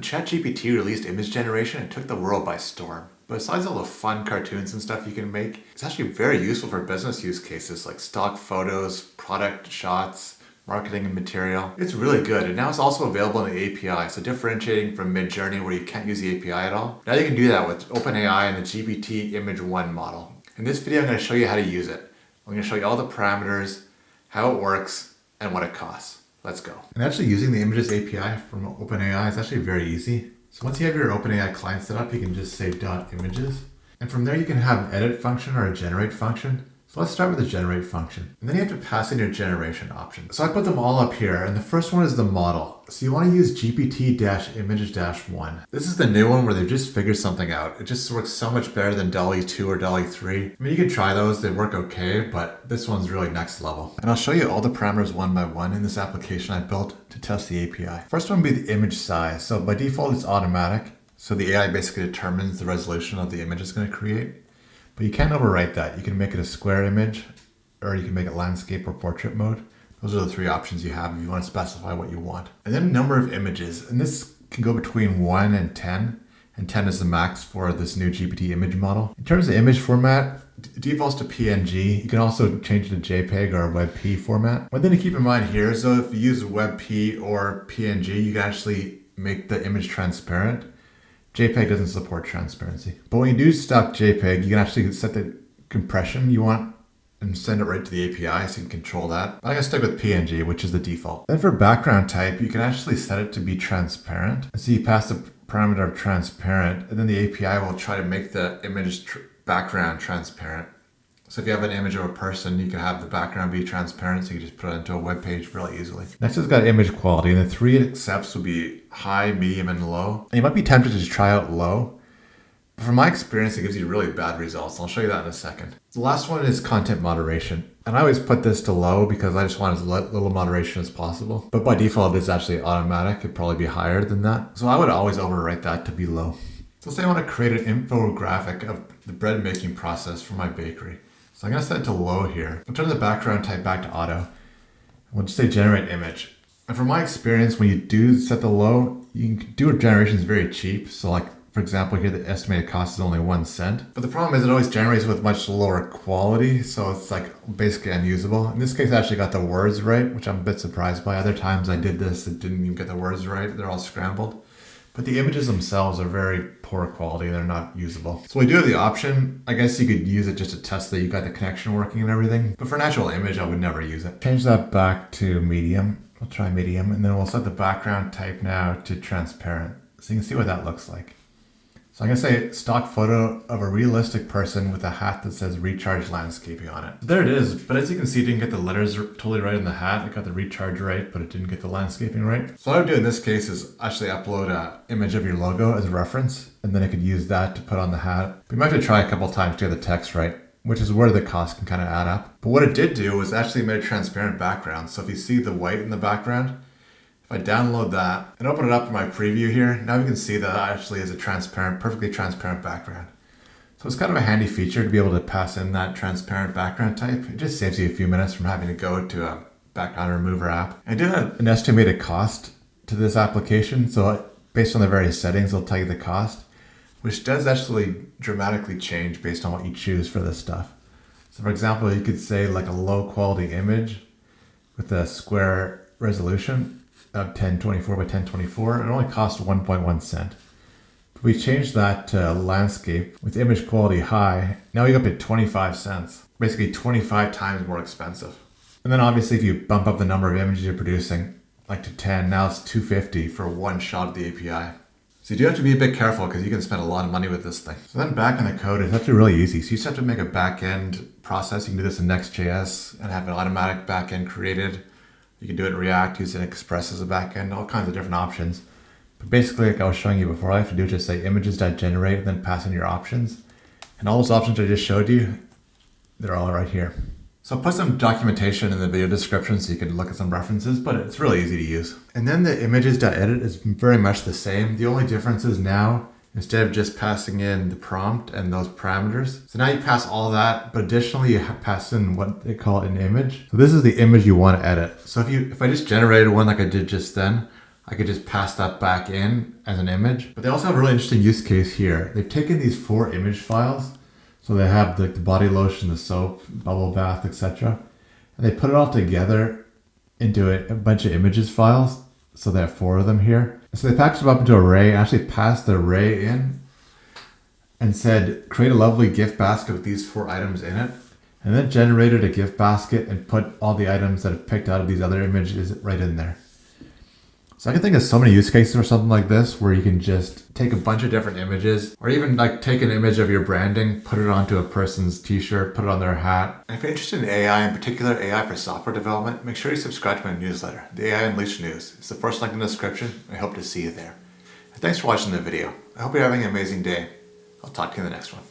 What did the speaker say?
When ChatGPT released image generation, it took the world by storm. But besides all the fun cartoons and stuff you can make, it's actually very useful for business use cases like stock photos, product shots, marketing and material. It's really good, and now it's also available in the API, so differentiating from Midjourney where you can't use the API at all. Now you can do that with OpenAI and the GPT Image 1 model. In this video I'm going to show you how to use it. I'm going to show you all the parameters, how it works, and what it costs. Let's go. And actually using the Images API from OpenAI is actually very easy. So once you have your OpenAI client set up, you can just say .images. And from there you can have an edit function or a generate function. So let's start with the generate function. And then you have to pass in your generation option. So I put them all up here, and the first one is the model. So you want to use GPT-image-1. This is the new one where they've just figured something out. It just works so much better than DALL-E 2 or DALL-E 3. I mean, you can try those, they work okay, but this one's really next level. And I'll show you all the parameters one by one in this application I built to test the API. First one would be the image size. So by default, it's automatic. So the AI basically determines the resolution of the image it's going to create. But you can't overwrite that. You can make it a square image, or you can make it landscape or portrait mode. Those are the three options you have if you want to specify what you want. And then number of images. And this can go between 1 and 10. And 10 is the max for this new GPT image model. In terms of image format, it defaults to PNG. You can also change it to JPEG or WebP format. One thing to keep in mind here is though if you use WebP or PNG, you can actually make the image transparent. JPEG doesn't support transparency. But when you do stock JPEG, you can actually set the compression you want and send it right to the API, so you can control that. I'm gonna stick with PNG, which is the default. Then for background type, you can actually set it to be transparent. And so you pass the parameter of transparent, and then the API will try to make the image background transparent. So if you have an image of a person, you can have the background be transparent, so you can just put it into a web page really easily. Next it's got image quality, and the three it accepts will be high, medium, and low. And you might be tempted to just try out low, but from my experience, it gives you really bad results. I'll show you that in a second. The last one is content moderation. And I always put this to low because I just want as little moderation as possible. But by default, it's actually automatic. It'd probably be higher than that. So I would always overwrite that to be low. So say I want to create an infographic of the bread making process for my bakery. So I'm going to set it to low here. I'll turn the background type back to auto. We'll just say generate image. And from my experience, when you do set the low, you can do a generation is very cheap. So like, for example, here the estimated cost is only 1 cent. But the problem is it always generates with much lower quality. So it's like basically unusable. In this case, I actually got the words right, which I'm a bit surprised by. Other times I did this, it didn't even get the words right. They're all scrambled. But the images themselves are very poor quality. They're not usable. So we do have the option. I guess you could use it just to test that you got the connection working and everything. But for an actual image, I would never use it. Change that back to medium. We'll try medium. And then we'll set the background type now to transparent. So you can see what that looks like. So I'm going to say stock photo of a realistic person with a hat that says recharge landscaping on it. There it is. But as you can see, it didn't get the letters totally right in the hat. It got the recharge right, but it didn't get the landscaping right. So what I would do in this case is actually upload an image of your logo as a reference, and then I could use that to put on the hat. But you might have to try a couple of times to get the text right, which is where the cost can kind of add up. But what it did do was actually made a transparent background. So if you see the white in the background, if I download that and open it up in my preview here, now you can see that it actually is a transparent, perfectly transparent background. So it's kind of a handy feature to be able to pass in that transparent background type. It just saves you a few minutes from having to go to a background remover app. I did an estimated cost to this application. So based on the various settings, it'll tell you the cost, which does actually dramatically change based on what you choose for this stuff. So for example, you could say like a low quality image with a square resolution of 1024 by 1024, it only costs 1.1 cent. If we change that to landscape with image quality high, now we go up to 25 cents, basically 25 times more expensive. And then obviously if you bump up the number of images you're producing, like to 10, now it's 250 for one shot of the API. So you do have to be a bit careful because you can spend a lot of money with this thing. So then back in the code, it's actually really easy. So you just have to make a back-end process. You can do this in Next.js and have an automatic back-end created. You can do it in React, use it in Express as a backend, all kinds of different options. But basically, like I was showing you before, all you have to do is just say images.generate and then pass in your options. And all those options I just showed you, they're all right here. So I'll put some documentation in the video description so you can look at some references, but it's really easy to use. And then the images.edit is very much the same. The only difference is now, instead of just passing in the prompt and those parameters. So now you pass all that, but additionally you pass in what they call an image. So this is the image you want to edit. So if I just generated one like I did just then, I could just pass that back in as an image. But they also have a really interesting use case here. They've taken these 4 image files. So they have the body lotion, the soap, bubble bath, etc. And they put it all together into a bunch of images files. So they have 4 of them here. And so they packaged them up into an array, actually passed the array in and said, create a lovely gift basket with these 4 items in it. And then generated a gift basket and put all the items that I've picked out of these other images right in there. So I can think of so many use cases for something like this where you can just take a bunch of different images or even like take an image of your branding, put it onto a person's t-shirt, put it on their hat. And if you're interested in AI, in particular AI for software development, make sure you subscribe to my newsletter, the AI Unleashed News. It's the first link in the description. I hope to see you there. And thanks for watching the video. I hope you're having an amazing day. I'll talk to you in the next one.